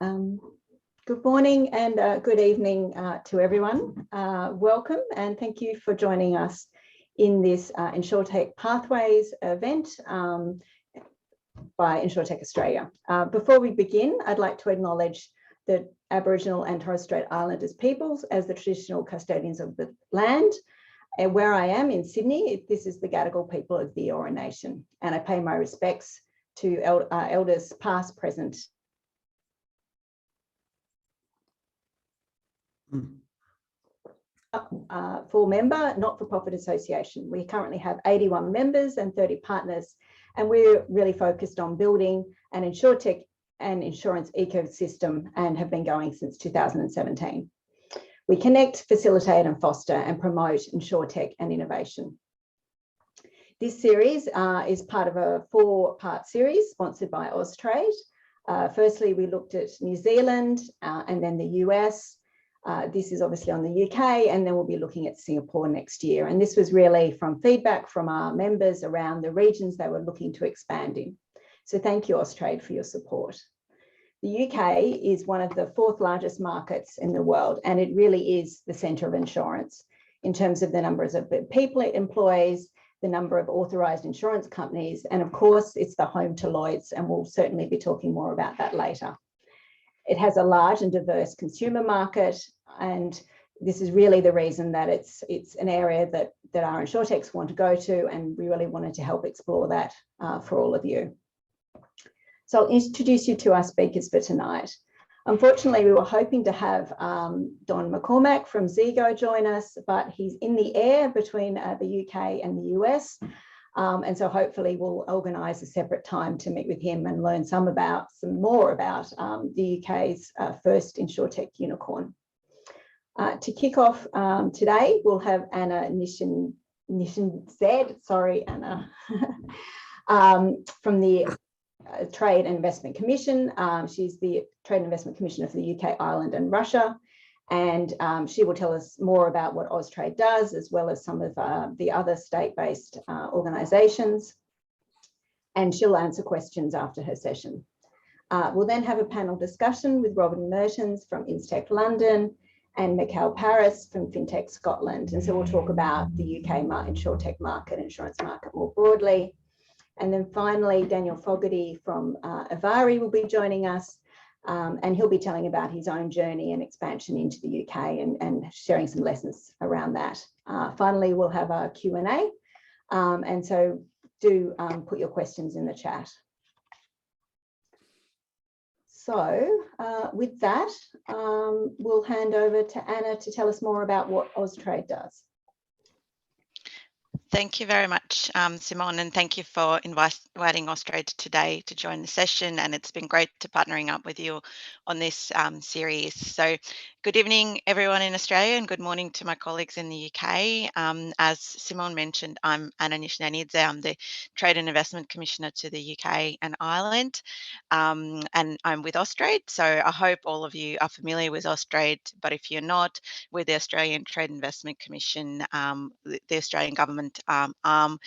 Um, Good morning and good evening to everyone. Welcome and thank you for joining us in this Insurtech Pathways event by Insurtech Australia. Before we begin, I'd like to acknowledge the Aboriginal and Torres Strait Islanders peoples as the traditional custodians of the land. And where I am in Sydney, this is the Gadigal people of the Eora Nation. And I pay my respects to elders past, present, full member, not-for-profit association. We currently have 81 members and 30 partners, and we're really focused on building an insurtech and insurance ecosystem and have been going since 2017. We connect, facilitate and foster and promote insurtech and innovation. This series is part of a 4-part series sponsored by Austrade. Firstly, we looked at New Zealand and then the US. This is obviously on the UK, and then we'll be looking at Singapore next year. And this was really from feedback from our members around the regions they were looking to expand in. So thank you, Austrade, for your support. The UK is one of the 4th largest markets in the world, and it really is the centre of insurance in terms of the numbers of people it employs, the number of authorised insurance companies, and of course, it's the home to Lloyd's, and we'll certainly be talking more about that later. It has a large and diverse consumer market, and this is really the reason that it's an area that our insurtechs want to go to, and we really wanted to help explore that for all of you. So I'll introduce you to our speakers for tonight. Unfortunately, we were hoping to have Don McCormack from Zego join us, but he's in the air between the UK and the US. And so hopefully we'll organise a separate time to meet with him and learn some more about the UK's first insurtech unicorn. To kick off today, we'll have AnaNishnianidze, sorry, Anna, from the Trade and Investment Commission. She's the Trade and Investment Commissioner for the UK, Ireland and Russia. And she will tell us more about what Austrade does, as well as some of the other state-based organisations. And she'll answer questions after her session. We'll then have a panel discussion with Robin Merttens from Intech London and Mickael Paris from Fintech Scotland. And so we'll talk about the UK insurtech market, insurance market more broadly. And then finally, Daniel Fogarty from Evari will be joining us. And he'll be telling about his own journey and expansion into the UK and sharing some lessons around that. Finally, we'll have a Q&A. And so do put your questions in the chat. So with that, we'll hand over to Anna to tell us more about what Austrade does. Thank you very much, Simone, and thank you for inviting Austrade today to join the session. And it's been great to partnering up with you on this series. So good evening, everyone in Australia, and good morning to my colleagues in the UK. As Simone mentioned, I'm AnaNishnianidze. I'm the Trade and Investment Commissioner to the UK and Ireland, and I'm with Austrade. So I hope all of you are familiar with Austrade, but if you're not, we're the Australian Trade and Investment Commission, the Australian government arm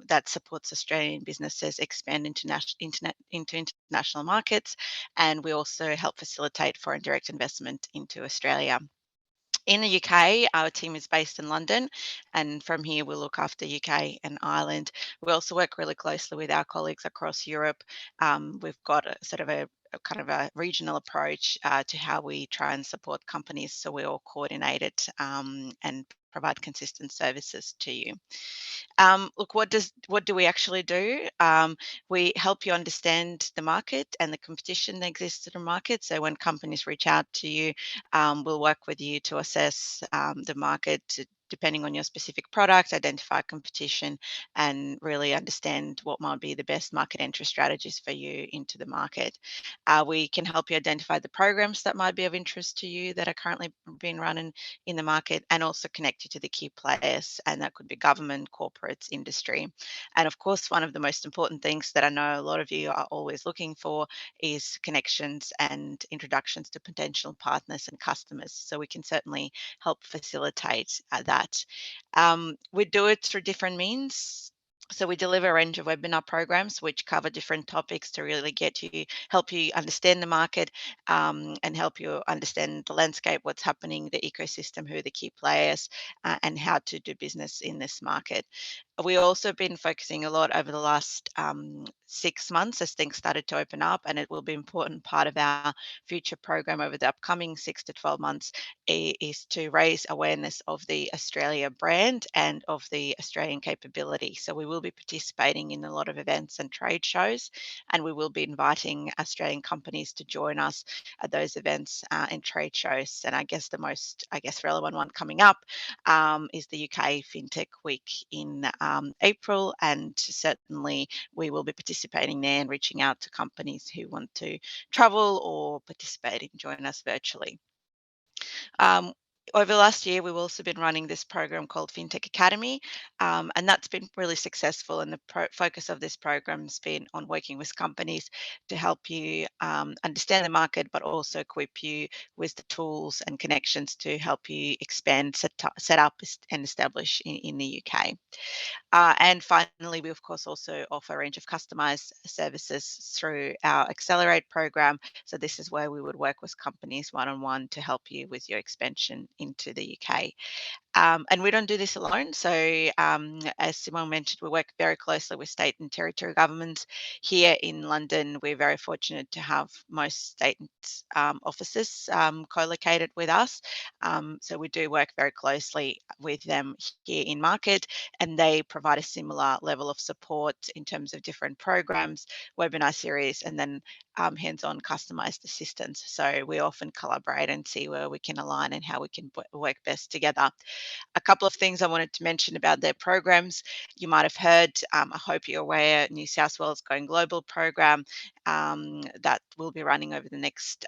that supports Australian businesses expand into international markets, and we also help facilitate foreign direct investment into Australia. In the UK, our team is based in London, and from here we'll look after UK and Ireland. We also work really closely with our colleagues across Europe. We've got a kind of a regional approach to how we try and support companies, so we're all coordinated and provide consistent services to you. Look, what do we actually do? We help you understand the market and the competition that exists in the market. So when companies reach out to you, we'll work with you to assess the market, depending on your specific product, identify competition, and really understand what might be the best market entry strategies for you into the market. We can help you identify the programs that might be of interest to you that are currently being run in the market, and also connect you to the key players, and that could be government, corporates, industry. And of course, one of the most important things that I know a lot of you are always looking for is connections and introductions to potential partners and customers. So we can certainly help facilitate that. We do it through different means. So we deliver a range of webinar programs which cover different topics to really help you understand the market, and help you understand the landscape, what's happening, the ecosystem, who are the key players, and how to do business in this market. We also been focusing a lot over the last 6 months as things started to open up, and it will be an important part of our future program over the upcoming 6 to 12 months is to raise awareness of the Australia brand and of the Australian capability. So we will be participating in a lot of events and trade shows, and we will be inviting Australian companies to join us at those events and trade shows. And I guess the most, relevant one coming up is the UK Fintech Week in April, and certainly we will be participating there and reaching out to companies who want to travel or participate and join us virtually. Over the last year, we've also been running this program called Fintech Academy, and that's been really successful. And the focus of this program has been on working with companies to help you understand the market, but also equip you with the tools and connections to help you expand, set up and establish in the UK. And finally, we of course also offer a range of customized services through our Accelerate program. So this is where we would work with companies one-on-one to help you with your expansion into the UK. And we don't do this alone. So as Simone mentioned, we work very closely with state and territory governments. Here in London, we're very fortunate to have most state offices co-located with us. So we do work very closely with them here in market, and they provide a similar level of support in terms of different programs, webinar series, and then hands-on customized assistance. So we often collaborate and see where we can align and how we can work best together. A couple of things I wanted to mention about their programs. You might have heard, I hope you're aware, New South Wales Going Global program that will be running over the next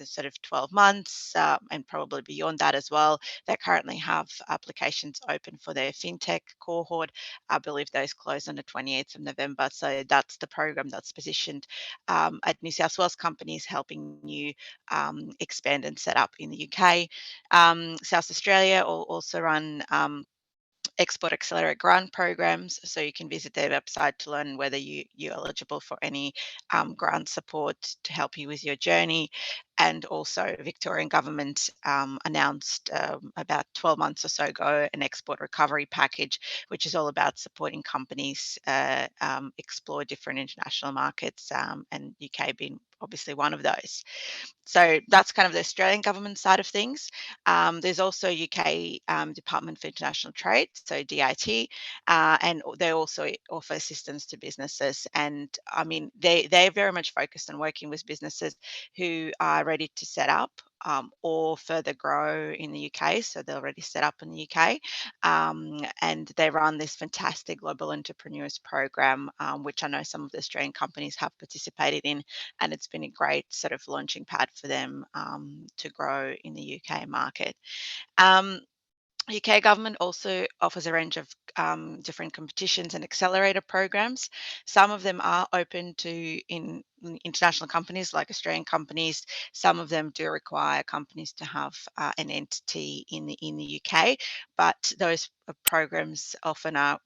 sort of 12 months and probably beyond that as well. They currently have applications open for their FinTech cohort. I believe those close on the 28th of November. So that's the program that's positioned at New South Wales companies, helping you expand and set up in the UK. South Australia will also run Export Accelerate grant programs, so you can visit their website to learn whether you're eligible for any grant support to help you with your journey. And also, Victorian government announced about 12 months or so ago an export recovery package, which is all about supporting companies explore different international markets, and UK being obviously one of those. So that's kind of the Australian government side of things. There's also UK Department for International Trade, so DIT, and they also offer assistance to businesses. And I mean, they're very much focused on working with businesses who are ready to set up or further grow in the UK. So they're already set up in the UK, and they run this fantastic Global Entrepreneurs Program, which I know some of the Australian companies have participated in, and it's been a great sort of launching pad for them to grow in the UK market. UK government also offers a range of different competitions and accelerator programs. Some of them are open to international companies like Australian companies. Some of them do require companies to have an entity in the UK, but those programs often are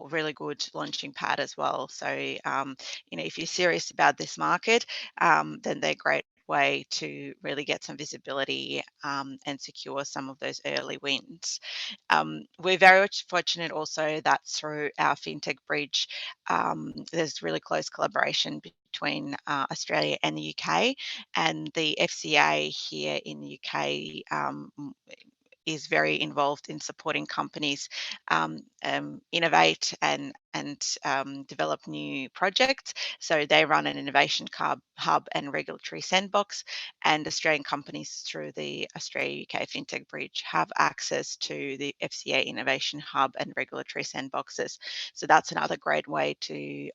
really good launching pad as well. So if you're serious about this market, then they're great way to really get some visibility and secure some of those early wins. We're very fortunate also that through our FinTech Bridge, there's really close collaboration between Australia and the UK, and the FCA here in the UK is very involved in supporting companies innovate and develop new projects. So they run an innovation hub and regulatory sandbox, and Australian companies through the Australia UK FinTech Bridge have access to the FCA Innovation Hub and regulatory sandboxes. So that's another great way to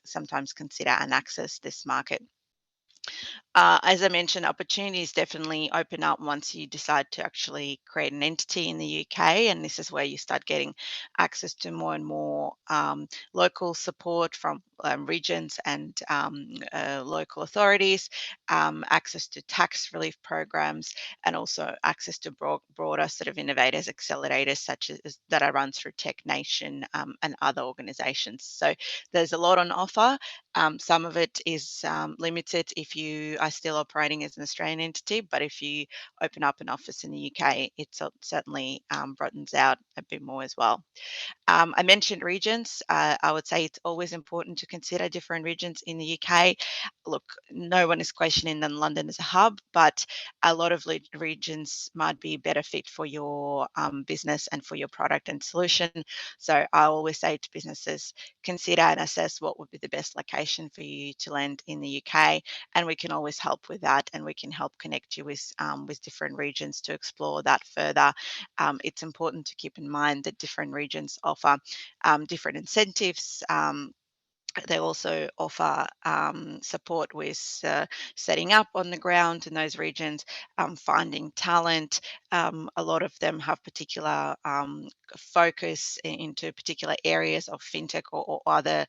sometimes consider and access this market. As I mentioned, opportunities definitely open up once you decide to actually create an entity in the UK, and this is where you start getting access to more and more local support from regions and local authorities, access to tax relief programs, and also access to broader sort of innovators, accelerators such as that are run through Tech Nation and other organisations. So there's a lot on offer. Some of it is limited if you are still operating as an Australian entity, but if you open up an office in the UK, it certainly broadens out a bit more as well. I mentioned regions. I would say it's always important to consider different regions in the UK. Look, no one is questioning that London is a hub, but a lot of regions might be better fit for your business and for your product and solution. So I always say to businesses, consider and assess what would be the best location for you to land in the UK, and we can always help with that, and we can help connect you with different regions to explore that further. It's important to keep in mind that different regions offer different incentives. They also offer support with setting up on the ground in those regions, finding talent. A lot of them have particular focus into particular areas of fintech or other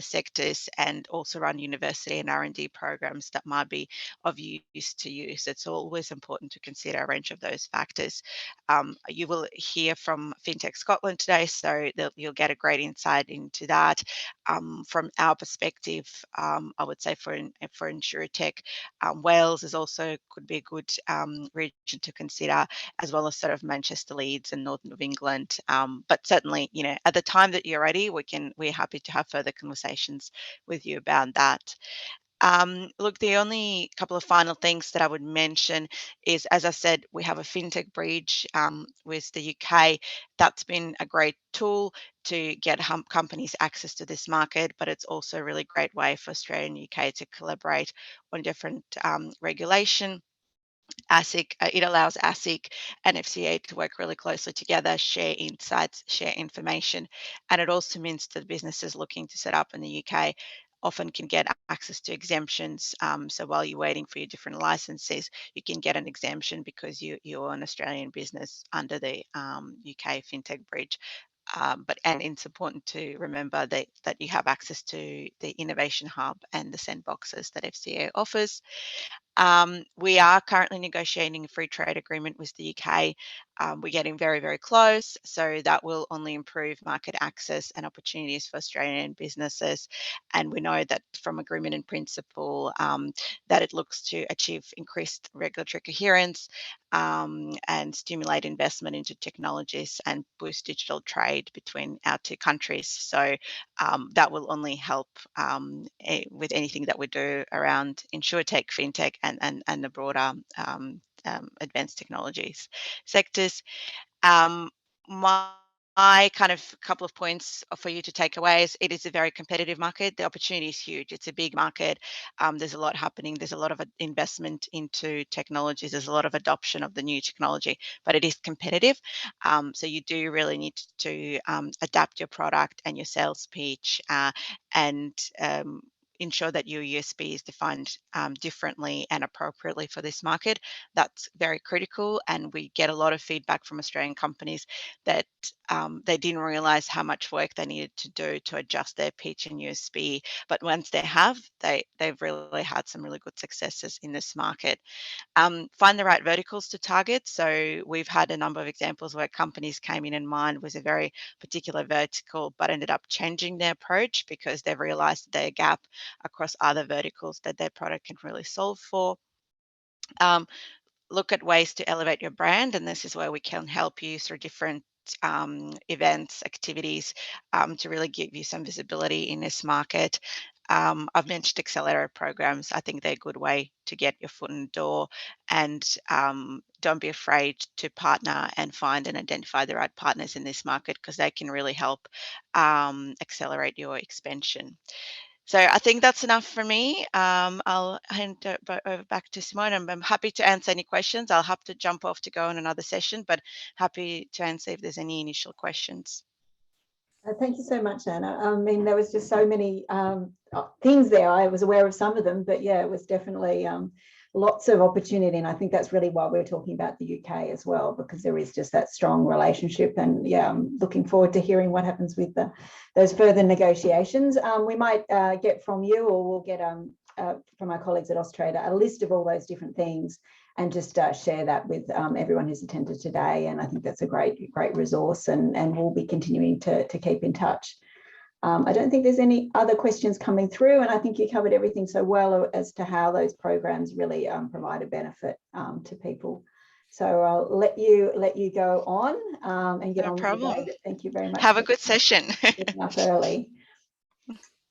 sectors, and also run university and R&D programs that might be of use to you. So it's always important to consider a range of those factors. You will hear from Fintech Scotland today, so you'll get a great insight into that. From our perspective, I would say for Insurtech, Wales is also could be a good region to consider, as well as sort of Manchester, Leeds, and northern of England. But certainly, at the time that you're ready, we're happy to have further conversations with you about that. Look, the only couple of final things that I would mention is, as I said, we have a fintech bridge with the UK. That's been a great tool to get companies access to this market, but it's also a really great way for Australia and UK to collaborate on different regulation. ASIC, it allows ASIC and FCA to work really closely together, share insights, share information, and it also means that businesses looking to set up in the UK often can get access to exemptions. So while you're waiting for your different licenses, you can get an exemption because you're an Australian business under the UK FinTech Bridge. And it's important to remember that you have access to the Innovation Hub and the sandboxes that FCA offers. We are currently negotiating a free trade agreement with the UK. We're getting very, very close, so that will only improve market access and opportunities for Australian businesses. And we know that from agreement in principle, that it looks to achieve increased regulatory coherence and stimulate investment into technologies and boost digital trade between our two countries. So that will only help with anything that we do around insurtech, fintech, and the broader advanced technologies sectors. Um, my kind of couple of points for you to take away is it is a very competitive market. The opportunity is huge. It's a big market. There's a lot happening. There's a lot of investment into technologies. There's a lot of adoption of the new technology, but it is competitive. So you do really need to adapt your product and your sales pitch and ensure that your USP is defined differently and appropriately for this market. That's very critical, and we get a lot of feedback from Australian companies that they didn't realize how much work they needed to do to adjust their pitch and USP. But once they have, they've really had some really good successes in this market. Find the right verticals to target. So we've had a number of examples where companies came in mind was a very particular vertical, but ended up changing their approach because they've realized their gap across other verticals that their product can really solve for. Look at ways to elevate your brand, and this is where we can help you through different events, activities to really give you some visibility in this market. I've mentioned accelerator programs. I think they're a good way to get your foot in the door, and don't be afraid to partner and find and identify the right partners in this market because they can really help accelerate your expansion. So I think that's enough for me. I'll hand it over back to Simone. I'm happy to answer any questions. I'll have to jump off to go on another session, but happy to answer if there's any initial questions. Thank you so much, Anna. I mean, there was just so many things there. I was aware of some of them, but yeah, it was definitely lots of opportunity. And I think that's really why we're talking about the UK as well, because there is just that strong relationship. And yeah, I'm looking forward to hearing what happens with those further negotiations. We might get from you, or we'll get from our colleagues at Austrade, a list of all those different things, and just share that with everyone who's attended today. And I think that's a great resource, and we'll be continuing to keep in touch. I don't think there's any other questions coming through, and I think you covered everything so well as to how those programs really provide a benefit to people. So I'll let you go on and get on with the day. But thank you very much. Have a good session. Getting up early.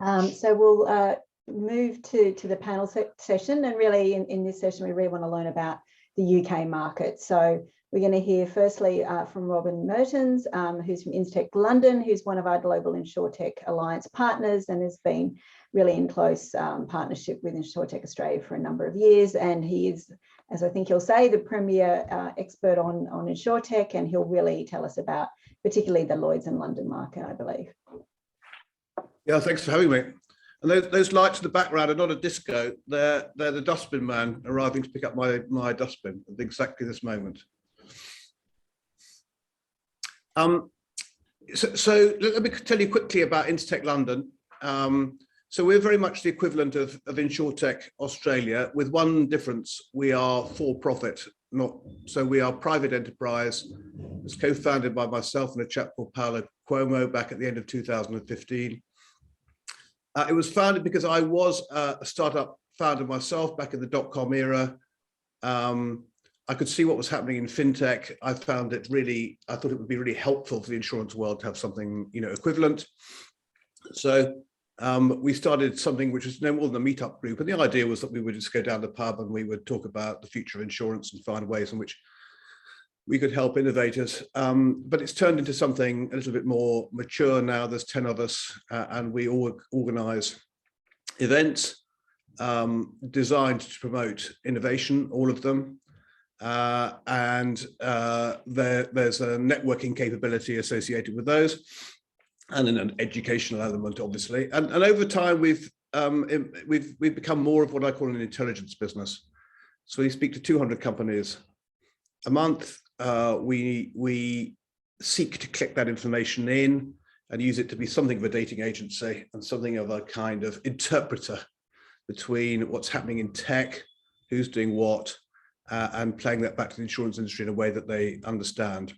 So we'll move to the panel session, and really in this session we really want to learn about the UK market. So we're going to hear firstly from Merttens, who's from Intertek London, who's one of our global Insurtech Alliance partners and has been really in close partnership with Insurtech Australia for a number of years. And he is, as I think he'll say, the premier expert on Insurtech, and he'll really tell us about particularly the Lloyd's and London market, I believe. Yeah, thanks for having me. And those lights in the background are not a disco. They're the dustbin man arriving to pick up my dustbin at exactly this moment. So let me tell you quickly about Intertek London. So we're very much the equivalent of Insurtech Australia, with one difference: we are for profit. So we are private enterprise. It's co-founded by myself and a chap called Paolo Cuomo back at the end of 2015. It was founded because I was a startup founder myself back in the dot-com era. I could see what was happening in fintech. I thought it would be really helpful for the insurance world to have something, equivalent. So we started something which was no more than a meetup group. And the idea was that we would just go down the pub and we would talk about the future of insurance and find ways in which we could help innovators. But it's turned into something a little bit more mature now. There's 10 of us, and we all organize events designed to promote innovation, all of them. And there's a networking capability associated with those, and an educational element, obviously. And over time, we've become more of what I call an intelligence business. So we speak to 200 companies a month. We seek to collect that information in and use it to be something of a dating agency and something of a kind of interpreter between what's happening in tech, who's doing what, and playing that back to the insurance industry in a way that they understand.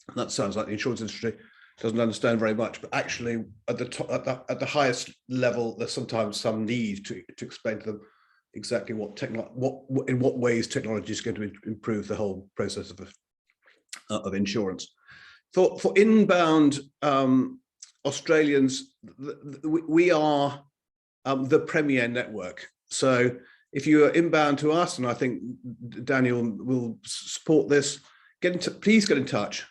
And that sounds like the insurance industry doesn't understand very much, but actually at the highest level, there's sometimes some need to explain to them exactly in what ways technology is going to improve the whole process of insurance. For inbound Australians, we are the premier network. So if you are inbound to us, and I think Daniel will support this, please get in touch,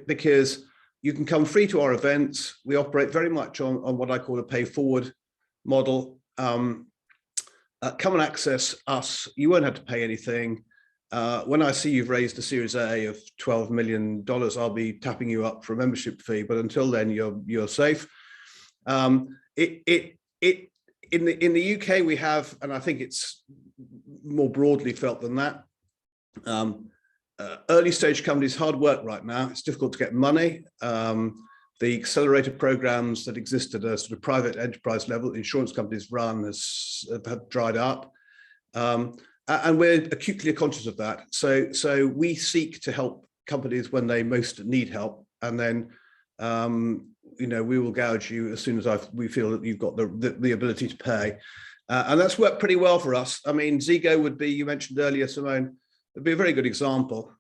because you can come free to our events. We operate very much on what I call a pay forward model. Come and access us. You won't have to pay anything. When I see you've raised a Series A of $12 million, I'll be tapping you up for a membership fee. But until then, you're safe. In the UK, we have, and I think it's more broadly felt than that, early stage companies, hard work right now. It's difficult to get money. The accelerator programs that exist at a sort of private enterprise level, insurance companies run, have dried up. And we're acutely conscious of that. So we seek to help companies when they most need help. And then, we will gouge you as soon as we feel that you've got the ability to pay. And that's worked pretty well for us. I mean, Zego would be, you mentioned earlier, Simone, would be a very good example.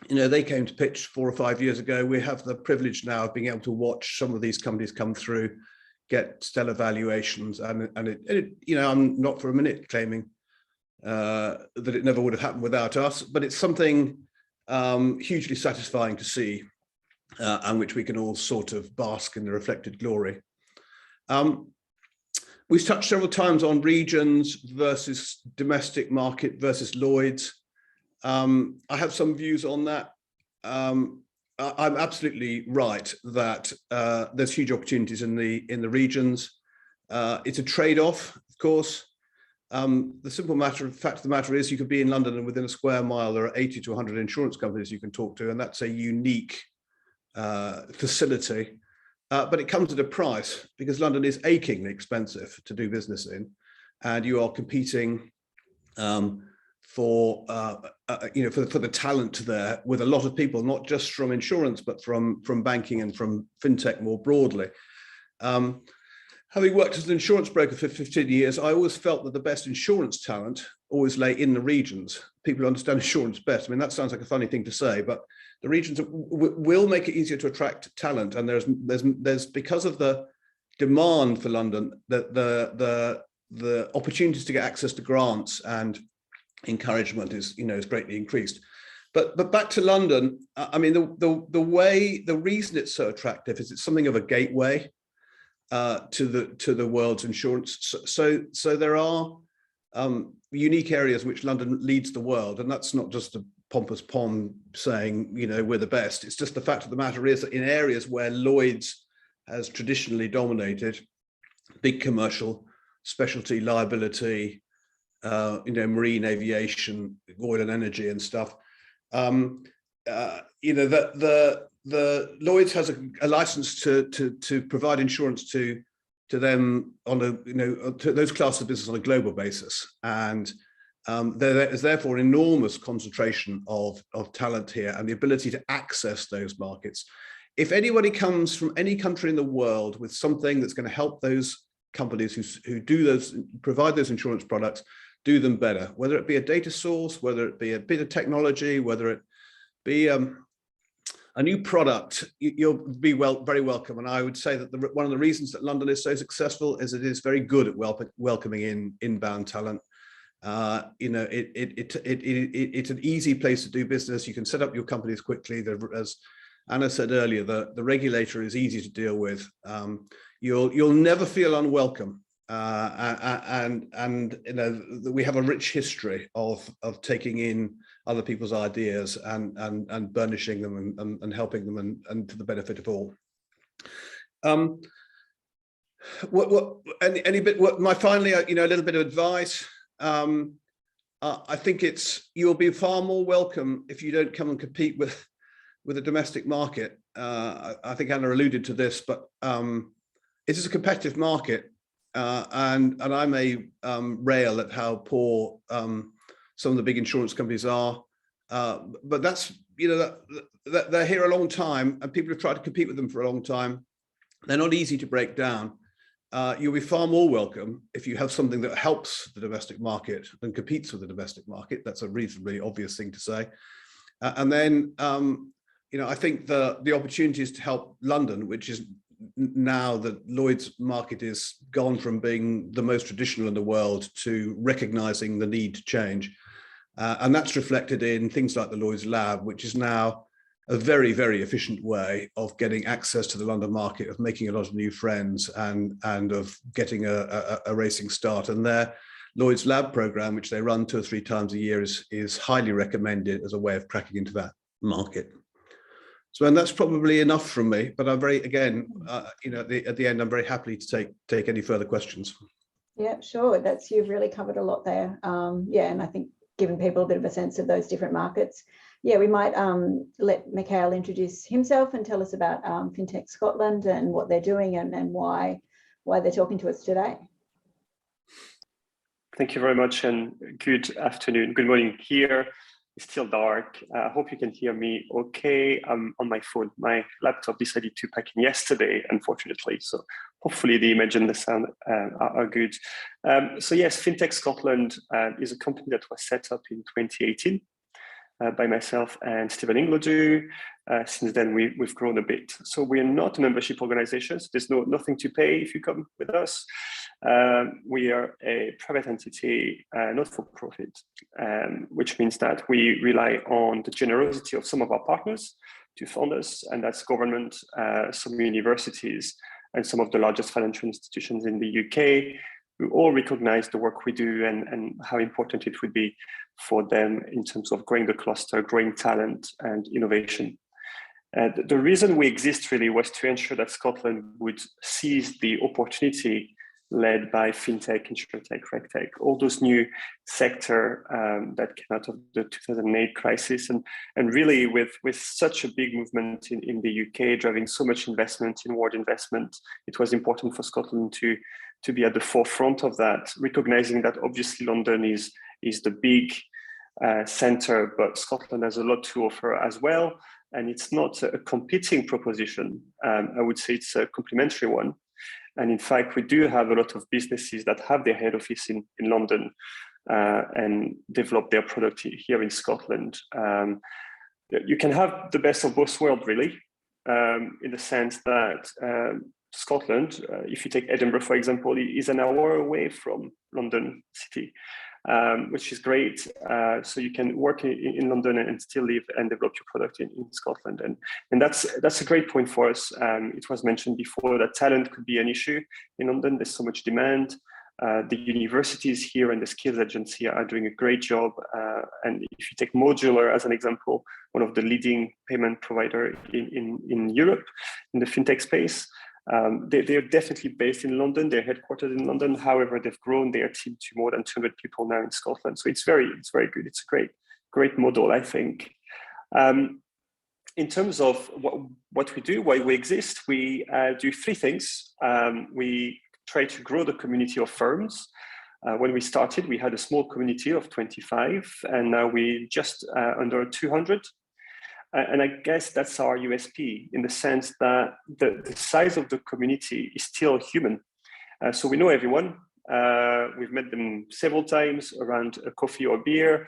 They came to pitch 4 or 5 years ago. We have the privilege now of being able to watch some of these companies come through, get stellar valuations. And I'm not for a minute claiming that it never would have happened without us, but it's something hugely satisfying to see, and which we can all sort of bask in the reflected glory. We've touched several times on regions versus domestic market versus Lloyd's. I have some views on that. I'm absolutely right that there's huge opportunities in the regions. It's a trade-off, of course. The simple fact of the matter is you could be in London and within a square mile there are 80 to 100 insurance companies you can talk to, and that's a unique facility. But it comes at a price, because London is achingly expensive to do business in, and you are competing for the talent there with a lot of people, not just from insurance, but from banking and from fintech more broadly. Having worked as an insurance broker for 15 years, I always felt that the best insurance talent always lay in the regions. People who understand insurance best. I mean, that sounds like a funny thing to say, but the regions will make it easier to attract talent. And there's because of the demand for London, the opportunities to get access to grants and encouragement is greatly increased. But back to London, I mean, the reason it's so attractive is it's something of a gateway to the world's insurance. So there are unique areas which London leads the world, and that's not just a pompous pom saying we're the best. It's just the fact of the matter is that in areas where Lloyd's has traditionally dominated, big commercial, specialty liability, marine aviation, oil and energy and stuff, the Lloyd's has a license to provide insurance to them on to those classes of business on a global basis, and there is therefore an enormous concentration of talent here and the ability to access those markets. If anybody comes from any country in the world with something that's going to help those companies who provide those insurance products do them better, whether it be a data source, whether it be a bit of technology, whether it be a new product, you'll be very welcome. And I would say that one of the reasons that London is so successful is it is very good at welcoming in inbound talent. It's an easy place to do business. You can set up your companies quickly. As Anna said earlier, the regulator is easy to deal with. You'll never feel unwelcome. And we have a rich history of taking in other people's ideas and burnishing them and helping them and to the benefit of all. Finally, a little bit of advice. I think you'll be far more welcome if you don't come and compete with a domestic market. I think Anna alluded to this, but it is a competitive market. And I may rail at how poor some of the big insurance companies are, but that's they're here a long time, and people have tried to compete with them for a long time. They're not easy to break down. You'll be far more welcome if you have something that helps the domestic market and competes with the domestic market. That's a reasonably obvious thing to say. And then I think the opportunities to help London, which is now that Lloyd's market is gone from being the most traditional in the world to recognizing the need to change. And that's reflected in things like the Lloyd's Lab, which is now a very, very efficient way of getting access to the London market, of making a lot of new friends and of getting a racing start. And their Lloyd's Lab program, which they run 2 or 3 times a year, is highly recommended as a way of cracking into that market. So, and that's probably enough from me, but I'm at the end, I'm very happy to take any further questions. Yeah, sure. You've really covered a lot there. And I think giving people a bit of a sense of those different markets. Yeah, we might let Mickael introduce himself and tell us about Fintech Scotland and what they're doing and why they're talking to us today. Thank you very much, and good afternoon, good morning here. It's still dark. I hope you can hear me okay. I'm on my phone. My laptop decided to pack in yesterday, unfortunately. So hopefully the image and the sound are good. So yes, Fintech Scotland is a company that was set up in 2018 by myself and Stephen Ingledew. Since then, we've grown a bit. So we're not a membership organization. So there's nothing to pay if you come with us. We are a private entity, not for profit, which means that we rely on the generosity of some of our partners to fund us, and that's government, some universities, and some of the largest financial institutions in the UK, who all recognize the work we do and how important it would be for them in terms of growing the cluster, growing talent and innovation. The reason we exist really was to ensure that Scotland would seize the opportunity led by fintech, insurtech, regtech, all those new sector that came out of the 2008 crisis, and really with such a big movement in the UK driving so much investment, inward investment, it was important for Scotland to be at the forefront of that, recognizing that obviously London is the big center, but Scotland has a lot to offer as well. And it's not a competing proposition. I would say it's a complementary one. And in fact, we do have a lot of businesses that have their head office in London and develop their product here in Scotland. You can have the best of both worlds, really, in the sense that Scotland, if you take Edinburgh, for example, is an hour away from London City, which is great. So you can work in London and still live and develop your product in Scotland. And that's a great point for us. It was mentioned before that talent could be an issue in London. There's so much demand. The universities here and the skills agency are doing a great job. And if you take Modular as an example, one of the leading payment provider in Europe, in the fintech space, they're definitely based in London. They're headquartered in London. However, they've grown their team to more than 200 people now in Scotland. So it's very good. It's a great model, I think. In terms of what we do, why we exist, we do three things. We try to grow the community of firms. When we started, we had a small community of 25, and now we just under 200. And I guess that's our USP in the sense that the size of the community is still human. So we know everyone. We've met them several times around a coffee or beer.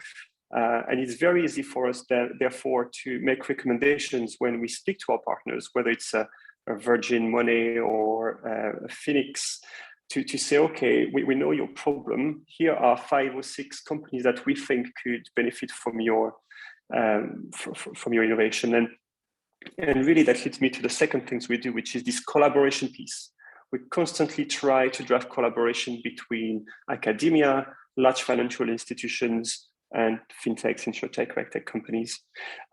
And it's very easy for us, therefore, to make recommendations when we speak to our partners, whether it's a Virgin Money or a Phoenix, to say, okay, we know your problem. Here are 5 or 6 companies that we think could benefit from your innovation. And really that leads me to the second things we do, which is this collaboration piece. We constantly try to drive collaboration between academia, large financial institutions, and fintechs, insurtech, regtech companies.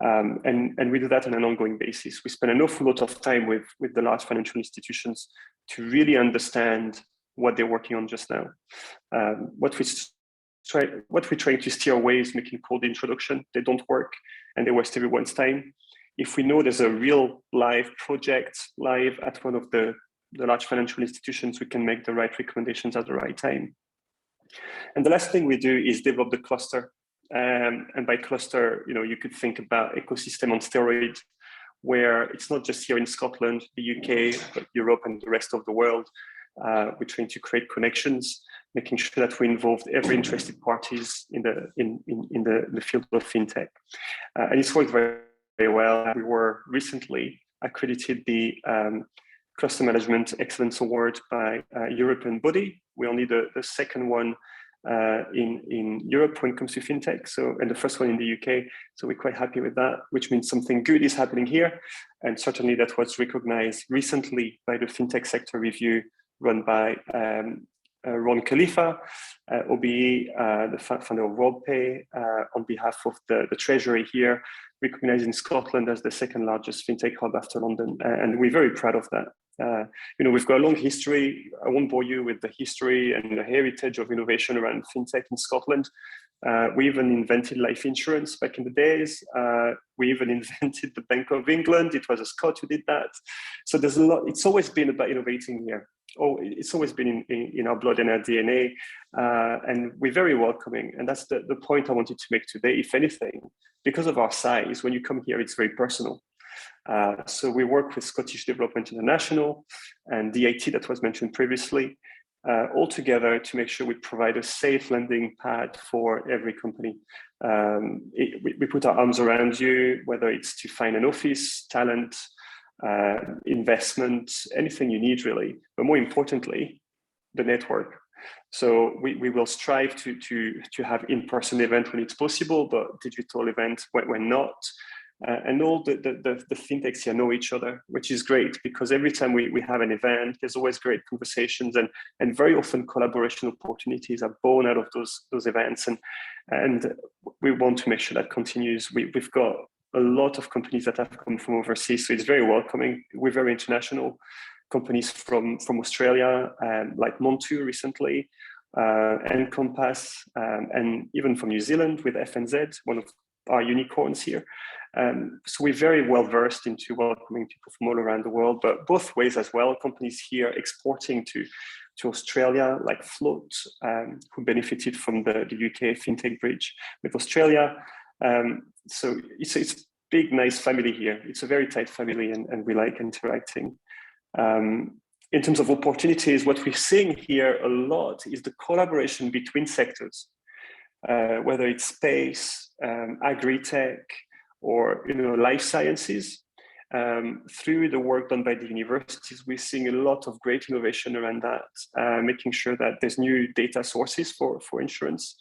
And we do that on an ongoing basis. We spend an awful lot of time with the large financial institutions to really understand what they're working on just now. What we're trying to steer away is making cold introduction. They don't work and they waste everyone's time. If we know there's a real live project live at one of the large financial institutions, we can make the right recommendations at the right time. And the last thing we do is develop the cluster. And by cluster, you could think about ecosystem on steroids, where it's not just here in Scotland, the UK, but Europe and the rest of the world. We're trying to create connections, making sure that we involved every interested parties in the field of fintech. And it's worked very, very well. We were recently accredited the Cluster Management Excellence Award by a European body. We're only the second one in Europe when it comes to fintech, and the first one in the UK. So we're quite happy with that, which means something good is happening here. And certainly that was recognized recently by the Fintech Sector Review run by Ron Khalifa, OBE, the founder of WorldPay, on behalf of the Treasury here, recognizing Scotland as the second largest fintech hub after London. And we're very proud of that. We've got a long history. I won't bore you with the history and the heritage of innovation around fintech in Scotland. We even invented life insurance back in the days. We even invented the Bank of England. It was a Scot who did that. So there's a lot. It's always been about innovating here. It's always been in our blood and our DNA. And we're very welcoming. And that's the point I wanted to make today. If anything, because of our size, when you come here, it's very personal. So we work with Scottish Development International and DIT that was mentioned previously, all together to make sure we provide a safe lending pad for every company. We put our arms around you, whether it's to find an office, talent, investment, anything you need really, but more importantly, the network. So we will strive to have in-person event when it's possible, but digital event when not. And all the fintechs here know each other, which is great because every time we have an event, there's always great conversations and very often collaboration opportunities are born out of those events. And we want to make sure that continues. We've got a lot of companies that have come from overseas, so it's very welcoming. We're very international. Companies from Australia, like Montu recently, Encompass, and even from New Zealand with FNZ, one of our unicorns here. So we're very well versed into welcoming people from all around the world, but both ways as well. Companies here exporting to Australia, like Float, who benefited from the UK FinTech bridge with Australia. So it's a big, nice family here. It's a very tight family, and we like interacting. In terms of opportunities, what we're seeing here a lot is the collaboration between sectors, whether it's space, agri-tech, or life sciences. Through the work done by the universities, we're seeing a lot of great innovation around that, making sure that there's new data sources for insurance.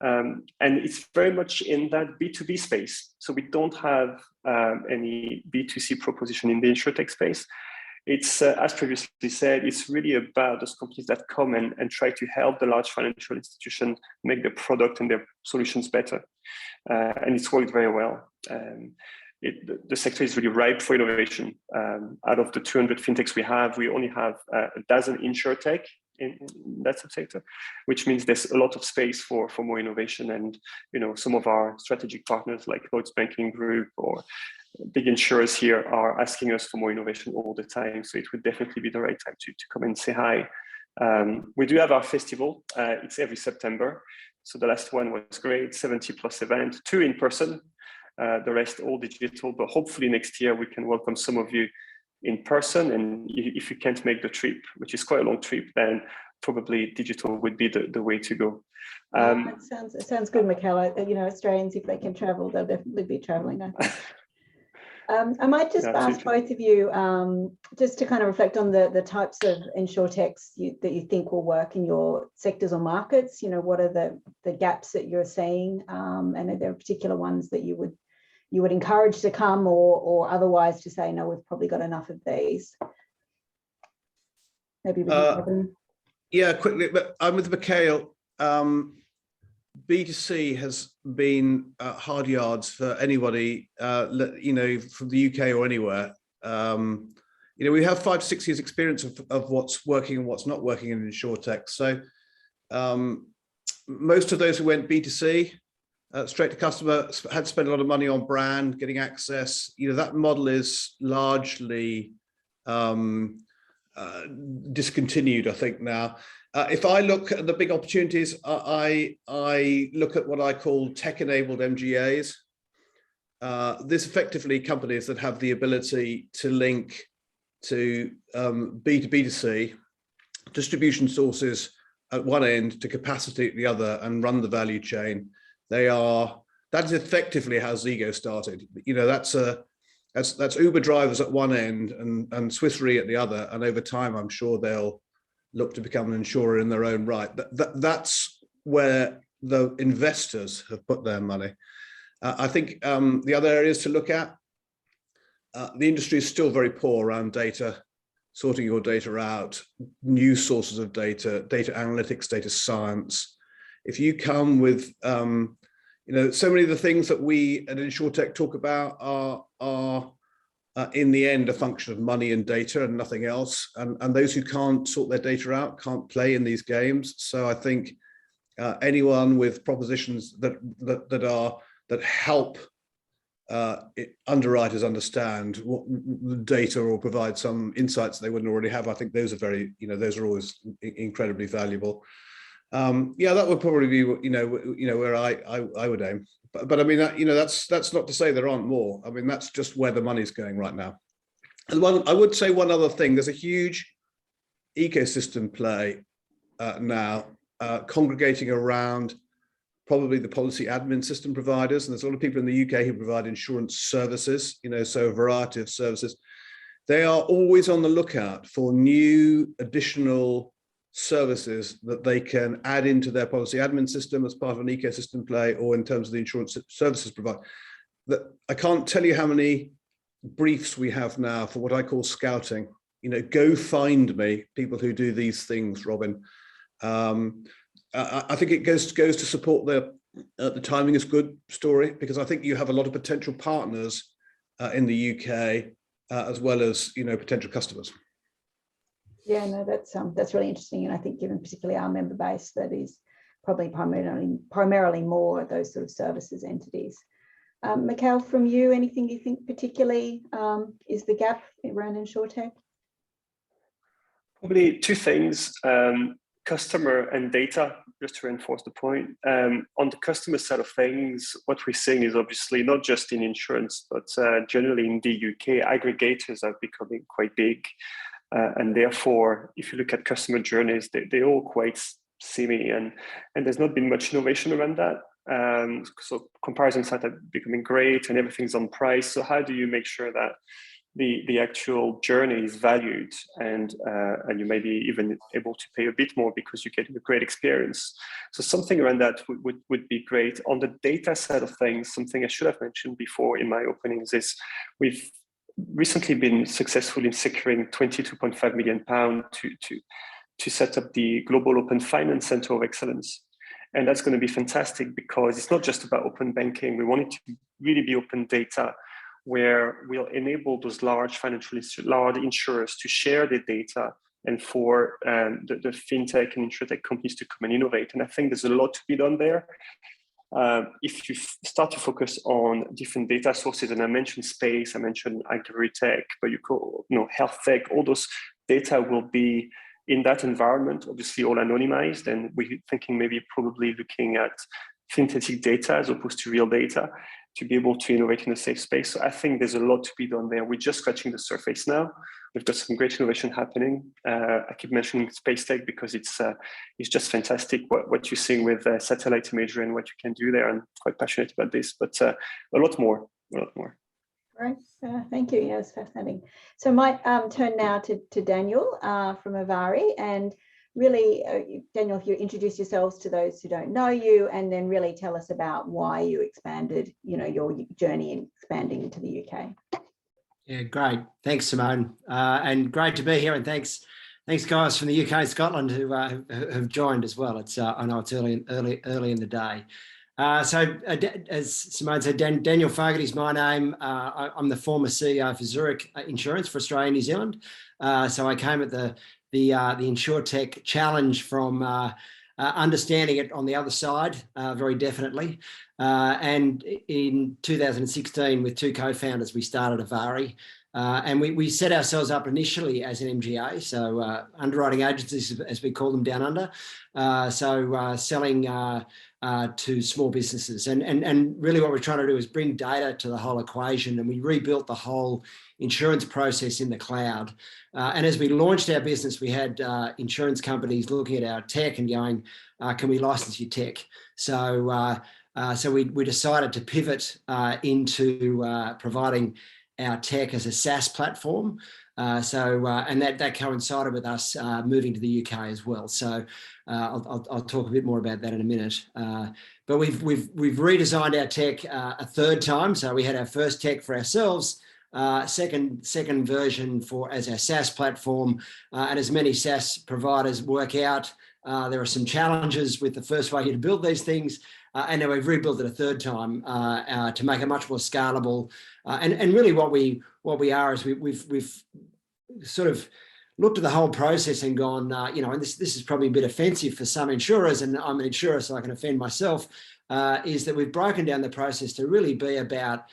And it's very much in that B2B space. So we don't have any B2C proposition in the Insurtech space. It's, as previously said, it's really about those companies that come and try to help the large financial institution make their product and their solutions better. And it's worked very well. The sector is really ripe for innovation. Out of the 200 fintechs we have, we only have a dozen Insurtech in that subsector, which means there's a lot of space for more innovation. And some of our strategic partners like Lloyds Banking Group or big insurers here are asking us for more innovation all the time. So it would definitely be the right time to come and say hi. We do have our festival. It's every September. So the last one was great, 70+ events, 2 in person, the rest all digital, but hopefully next year we can welcome some of you in person. And if you can't make the trip, which is quite a long trip, then probably digital would be the way to go. It sounds good, Mickael. Australians, if they can travel, they'll definitely be traveling, I think. I might just ask both of you just to kind of reflect on the types of insurtechs that you think will work in your sectors or markets. What are the gaps that you're seeing, and are there particular ones that you would encourage to come, or otherwise to say, no, we've probably got enough of these? Maybe we can yeah, quickly, but I'm with Mickael. B2C has been hard yards for anybody, from the UK or anywhere. We have 5 to 6 years experience of what's working and what's not working in Insurtech. So most of those who went B2C, straight to customer, had to spend a lot of money on brand, getting access. That model is largely discontinued, I think, now. If I look at the big opportunities, I look at what I call tech-enabled MGAs. This effectively companies that have the ability to link to B2B2C, distribution sources at one end to capacity at the other, and run the value chain. That is effectively how Zego started. That's Uber drivers at one end and Swiss Re at the other, and over time, I'm sure they'll look to become an insurer in their own right. That's where the investors have put their money. I think the other areas to look at, the industry is still very poor around data, sorting your data out, new sources of data, data analytics, data science. If you come with, so many of the things that we at Insurtech talk about are in the end a function of money and data and nothing else. And those who can't sort their data out can't play in these games. So I think anyone with propositions that help underwriters understand what the data or provide some insights they wouldn't already have, I think those are those are always incredibly valuable. That would probably be where I would aim. But I mean, that's not to say there aren't more. I mean, that's just where the money's going right now. And I would say one other thing. There's a huge ecosystem play now congregating around probably the policy admin system providers. And there's a lot of people in the UK who provide insurance services, so a variety of services. They are always on the lookout for new additional services that they can add into their policy admin system as part of an ecosystem play, or in terms of the insurance services provided. I can't tell you how many briefs we have now for what I call scouting. Go find me people who do these things, Robin. I think it goes to support the timing is good story, because I think you have a lot of potential partners in the UK as well as potential customers. Yeah, no, that's really interesting, and I think given particularly our member base, that is probably primarily more those sort of services entities. Mickael, from you, anything you think particularly is the gap around Insurtech? Probably two things, customer and data, just to reinforce the point. On the customer side of things, what we're seeing is obviously not just in insurance, but generally in the UK, aggregators are becoming quite big. And therefore, if you look at customer journeys, they're all quite samey, and there's not been much innovation around that. So comparison sites are becoming great and everything's on price. So how do you make sure that the actual journey is valued, and you may be even able to pay a bit more because you're getting a great experience? So something around that would be great. On the data side of things, something I should have mentioned before in my openings is we've recently been successful in securing £22.5 million to set up the Global Open Finance Center of Excellence. And that's going to be fantastic, because it's not just about open banking. We want it to really be open data, where we'll enable those large large insurers to share their data, and for the fintech and insurtech companies to come and innovate. And I think there's a lot to be done there. If you start to focus on different data sources, and I mentioned space, I mentioned agri-tech, but you call health tech, all those data will be in that environment, obviously all anonymized, and we're thinking maybe probably looking at synthetic data as opposed to real data to be able to innovate in a safe space. So I think there's a lot to be done there. We're just scratching the surface now. We've got some great innovation happening. I keep mentioning space tech because it's just fantastic what you're seeing with satellite imagery and what you can do there. I'm quite passionate about this, but a lot more. Great, thank you. Yeah, it's fascinating. So I might turn now to Daniel from Evari, and really, Daniel, if you introduce yourselves to those who don't know you, and then really tell us about why you expanded, your journey in expanding into the UK. Yeah, great. Thanks, Simone, and great to be here. And thanks guys from the UK and Scotland who have joined as well. It's I know it's early in the day. So as Simone said, Daniel Fogarty is my name. I'm the former CEO for Zurich Insurance for Australia and New Zealand. So I came at the Insurtech challenge from understanding it on the other side, very definitely. And in 2016, with two co-founders, we started Evari. And we set ourselves up initially as an MGA, so underwriting agencies, as we call them down under. Selling to small businesses. And really what we're trying to do is bring data to the whole equation, and we rebuilt the whole insurance process in the cloud. And as we launched our business, we had insurance companies looking at our tech and going, can we license your tech? So we decided to pivot into providing our tech as a SaaS platform. And that coincided with us moving to the UK as well. So I'll talk a bit more about that in a minute. But we've redesigned our tech a third time. So we had our first tech for ourselves, second version as our SaaS platform. And as many SaaS providers work out, there are some challenges with the first way to build these things. And then we've rebuilt it a third time to make it much more scalable. And really what we are is we've sort of looked at the whole process and gone, and this is probably a bit offensive for some insurers, and I'm an insurer, so I can offend myself, is that we've broken down the process to really be about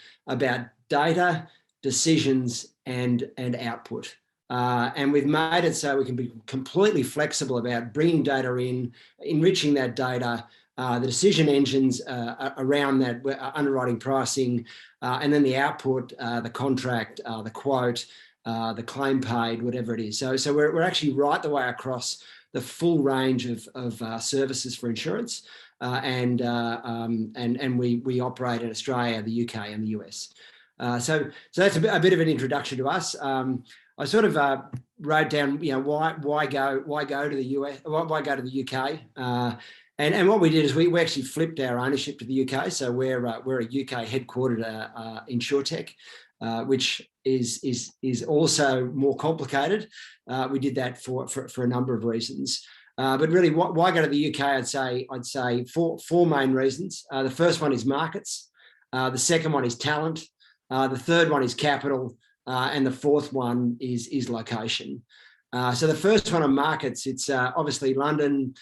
data, decisions, and output. And we've made it so we can be completely flexible about bringing data in, enriching that data, the decision engines around that, underwriting, pricing, and then the output, the contract, the quote, the claim paid, whatever it is. So we're actually right the way across the full range of services for insurance, and we operate in Australia, the UK, and the US. So that's a bit of an introduction to us. I sort of wrote down, why go to the US, why go to the UK. And what we did is we actually flipped our ownership to the UK. So we're a UK headquartered Insurtech, which is also more complicated. We did that for a number of reasons. But really, why go to the UK? I'd say four main reasons. The first one is markets. The second one is talent. The third one is capital. And the fourth one is location. So the first one on markets, it's obviously London,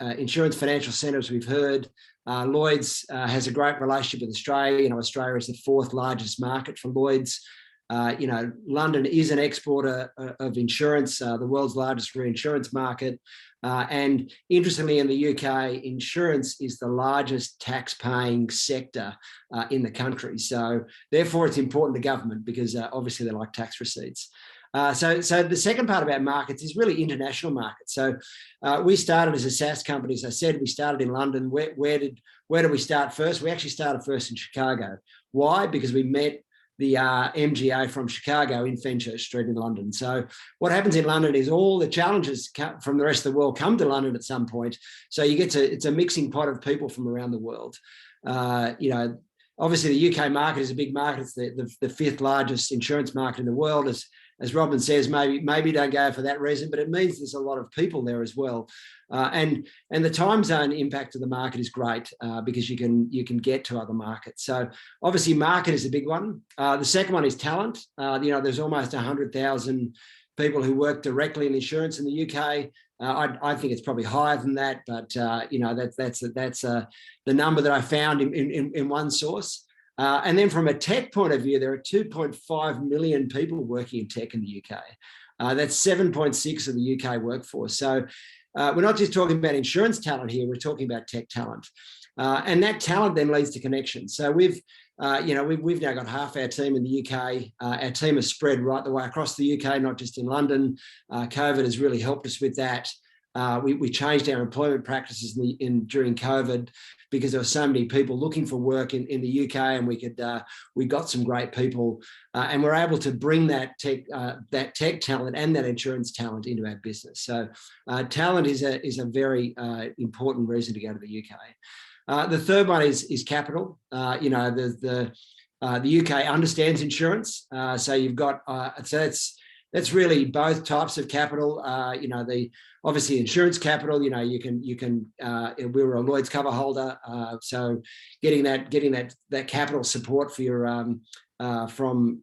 insurance financial centres we've heard. Lloyd's has a great relationship with Australia. Australia is the fourth largest market for Lloyd's. London is an exporter of insurance, the world's largest reinsurance market. And interestingly, in the UK, insurance is the largest tax-paying sector in the country. So therefore, it's important to government because obviously they like tax receipts. So the second part about markets is really international markets. So we started as a SaaS company, as I said. We started in London. Where did we start first? We actually started first in Chicago. Why? Because we met the MGA from Chicago in Fenchurch Street in London. So what happens in London is all the challenges from the rest of the world come to London at some point. So it's a mixing pot of people from around the world. Obviously the UK market is a big market. It's the fifth largest insurance market in the world. As Robin says, maybe don't go for that reason, but it means there's a lot of people there as well. And the time zone impact of the market is great because you can get to other markets. So obviously market is a big one. The second one is talent. There's almost 100,000 people who work directly in insurance in the UK. I think it's probably higher than that, but that's the number that I found in one source. And then from a tech point of view, there are 2.5 million people working in tech in the UK. That's 7.6 of the UK workforce. So we're not just talking about insurance talent here, we're talking about tech talent. And that talent then leads to connections. So we've now got half our team in the UK. Our team is spread right the way across the UK, not just in London. COVID has really helped us with that. We changed our employment practices during COVID because there were so many people looking for work in the UK, and we got some great people, and we're able to bring that tech talent and that insurance talent into our business. So talent is a very important reason to go to the UK. The third one is capital. The UK understands insurance, so you've got that's really both types of capital. Obviously insurance capital. You can. We were a Lloyd's cover holder, so getting that capital support for your from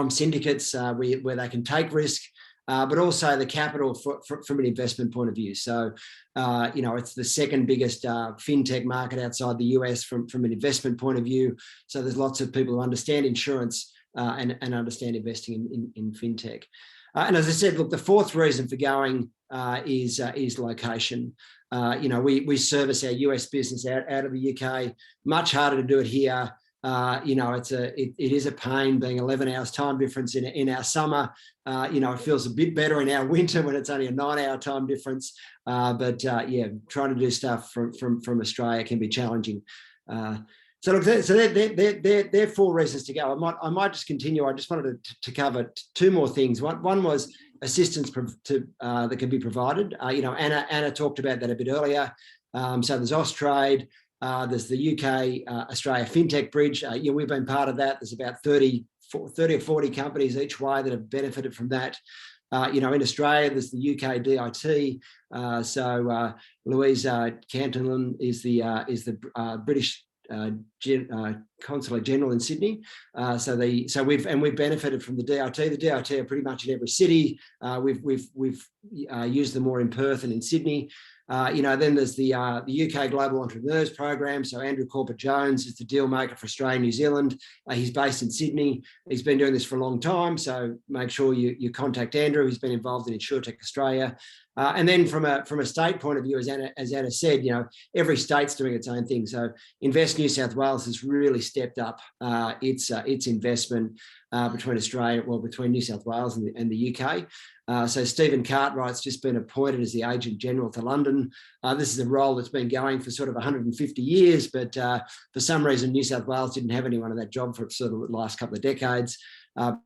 syndicates where they can take risk, but also the capital from an investment point of view. So it's the second biggest fintech market outside the US from an investment point of view. So there's lots of people who understand insurance and understand investing in fintech. And as I said, look, the fourth reason for going is location. We service our US business out of the UK. Much harder to do it here. It is a pain being 11 hours time difference in our summer. It feels a bit better in our winter when it's only a 9-hour time difference. But trying to do stuff from Australia can be challenging. So look, there are four reasons to go. I might just continue. I just wanted to cover two more things. One was assistance that can be provided. Anna talked about that a bit earlier. So there's Austrade, there's the UK Australia Fintech Bridge. We've been part of that. There's about 30 or 40 companies each way that have benefited from that. In Australia, there's the UK DIT. So Louise Cantonlin is the British Consulate General in Sydney. So we've benefited from the DIT. The DIT are pretty much in every city. We've used them more in Perth and in Sydney. Then there's the UK Global Entrepreneurs Program. So Andrew Corpett-Jones is the deal maker for Australia and New Zealand. He's based in Sydney. He's been doing this for a long time. So make sure you contact Andrew. He's been involved in Insurtech Australia. And then from a state point of view, as Anna said, every state's doing its own thing. So Invest New South Wales has really stepped up its investment between New South Wales and the UK. So Stephen Cartwright's just been appointed as the Agent General to London. This is a role that's been going for sort of 150 years, but for some reason New South Wales didn't have anyone in that job for sort of the last couple of decades.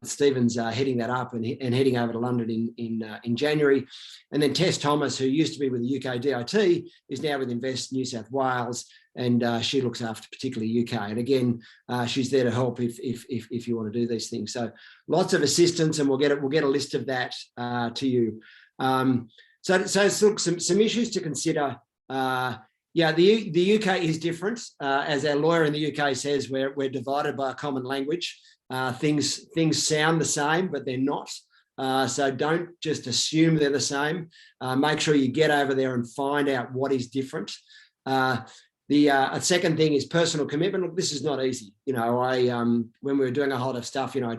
Stephen's heading that up and heading over to London in January. And then Tess Thomas, who used to be with the UK DIT, is now with Invest New South Wales, and she looks after particularly UK. And again, she's there to help if you want to do these things. So lots of assistance, and we'll get a list of that to you. look, some issues to consider. Yeah, the UK is different. As our lawyer in the UK says, we're divided by a common language. Things sound the same, but they're not. So don't just assume they're the same. Make sure you get over there and find out what is different. The second thing is personal commitment. Look, this is not easy. You know, when we were doing a whole lot of stuff, you know,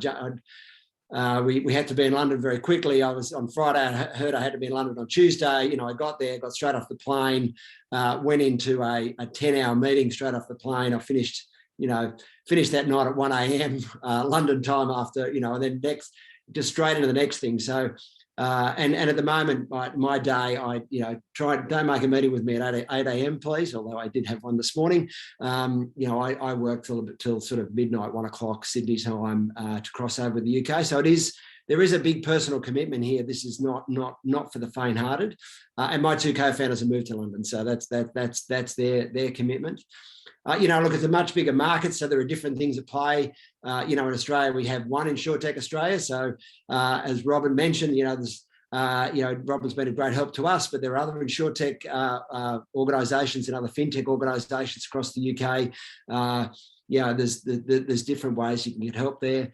we had to be in London very quickly. I was on Friday. I heard I had to be in London on Tuesday. You know, I got there, got straight off the plane, went into a 10-hour meeting straight off the plane. I finished that night at 1 a.m. London time after, you know, and then just straight into the next thing. So, and at the moment, my day, don't make a meeting with me at 8 a.m. please, although I did have one this morning. You know, I work till sort of midnight, 1 o'clock Sydney time to cross over the UK. So there is a big personal commitment here. This is not for the faint-hearted. And my two co-founders have moved to London, so that's their commitment. You know, look, it's a much bigger market, so there are different things at play. You know, in Australia, we have one Insurtech Australia. So as Robin mentioned, you know, there's, you know, Robin's been a great help to us, but there are other Insurtech organisations and other fintech organisations across the UK. Yeah, there's different ways you can get help there.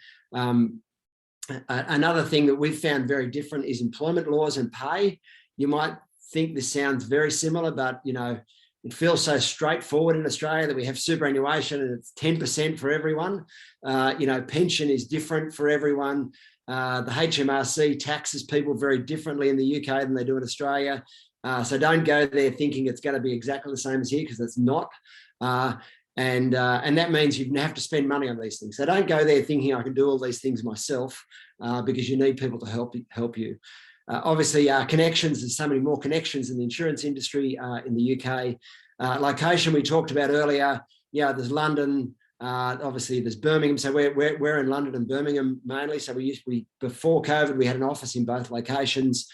Another thing that we've found very different is employment laws and pay. You might think this sounds very similar, but, you know, it feels so straightforward in Australia that we have superannuation and it's 10% for everyone. You know, pension is different for everyone. The HMRC taxes people very differently in the UK than they do in Australia. So don't go there thinking it's going to be exactly the same as here, because it's not. And that means you have to spend money on these things. So don't go there thinking I can do all these things myself, because you need people to help you. Obviously, connections, there's so many more connections in the insurance industry in the UK. Location we talked about earlier, yeah, there's London, obviously there's Birmingham. So we're in London and Birmingham mainly. So before COVID, we had an office in both locations.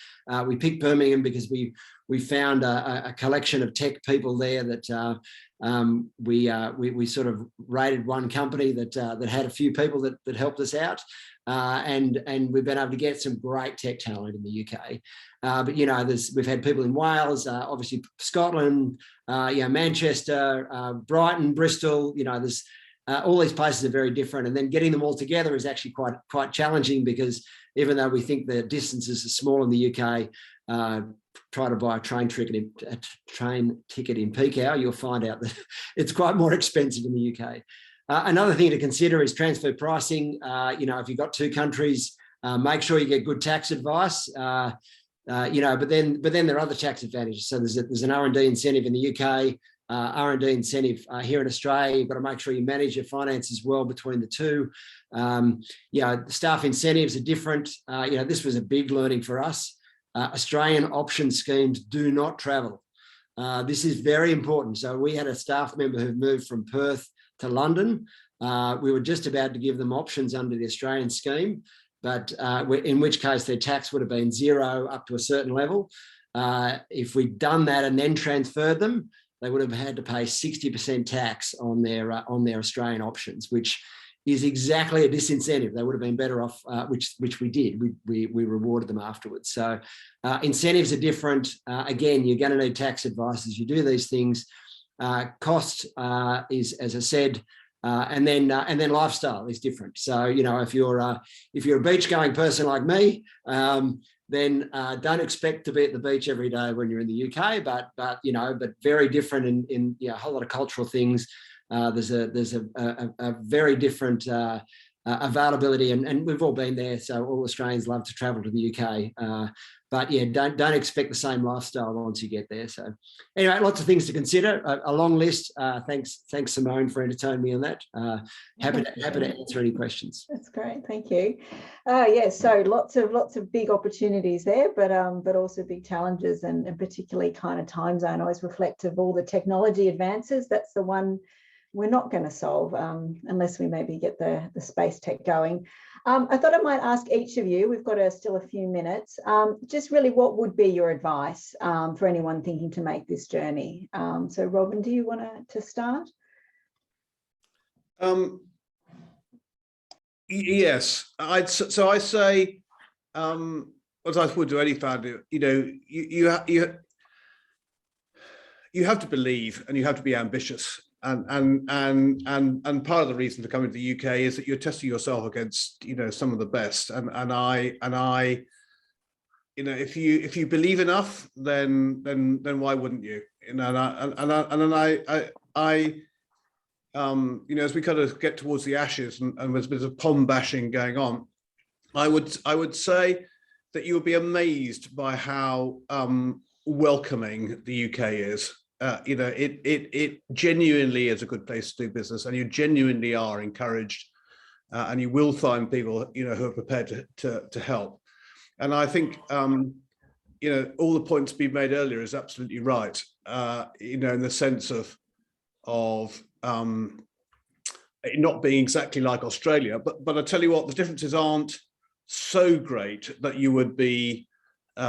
We picked Birmingham because we found a collection of tech people there that we sort of rated one company that had a few people that helped us out. And we've been able to get some great tech talent in the UK. But, you know, we've had people in Wales, obviously Scotland, Manchester, Brighton, Bristol, you know, there's all these places are very different. And then getting them all together is actually quite challenging, because even though we think the distances are small in the UK, try to buy a train ticket in peak hour, you'll find out that it's quite more expensive in the UK. Another thing to consider is transfer pricing. You know, if you've got two countries, make sure you get good tax advice. You know, but then there are other tax advantages. So there's an R&D incentive in the UK, R&D incentive here in Australia. You've got to make sure you manage your finances well between the two. You know, staff incentives are different. You know, this was a big learning for us. Australian option schemes do not travel. This is very important. So we had a staff member who moved from Perth to London. We were just about to give them options under the Australian scheme, but in which case their tax would have been 0 up to a certain level. If we'd done that and then transferred them, they would have had to pay 60% tax on their Australian options, which is exactly a disincentive. They would have been better off, which we did. We rewarded them afterwards. So incentives are different. Again, you're going to need tax advice as you do these things. Cost is, as I said, and then lifestyle is different. So, you know, if you're a beach going person like me, then don't expect to be at the beach every day when you're in the UK, but very different in you know, a whole lot of cultural things. There's a very different availability, and we've all been there. So all Australians love to travel to the UK. But yeah, don't expect the same lifestyle once you get there. So anyway, lots of things to consider. A long list. Thanks Simone for entertaining me on that. Happy to answer any questions. That's great, thank you. Yeah, so lots of big opportunities there, but also big challenges, and particularly kind of time zone. Always reflective of all the technology advances. That's the one we're not going to solve unless we maybe get the space tech going. I thought I might ask each of you, we've got still a few minutes, just really what would be your advice for anyone thinking to make this journey? So Robin, do you want to start? Yes, I say, as I would do any founder, you know, you have to believe and you have to be ambitious. And part of the reason for coming to the UK is that you're testing yourself against, you know, some of the best. And I, you know, if you believe enough, then why wouldn't you? You know, you know, as we kind of get towards the ashes and there's a bit of pom bashing going on, I would say that you would be amazed by how welcoming the UK is. You know, it genuinely is a good place to do business, and you genuinely are encouraged, and you will find people, you know, who are prepared to help. And I think, you know, all the points being made earlier is absolutely right. You know, in the sense of it not being exactly like Australia, but I tell you what, the differences aren't so great that you would be, you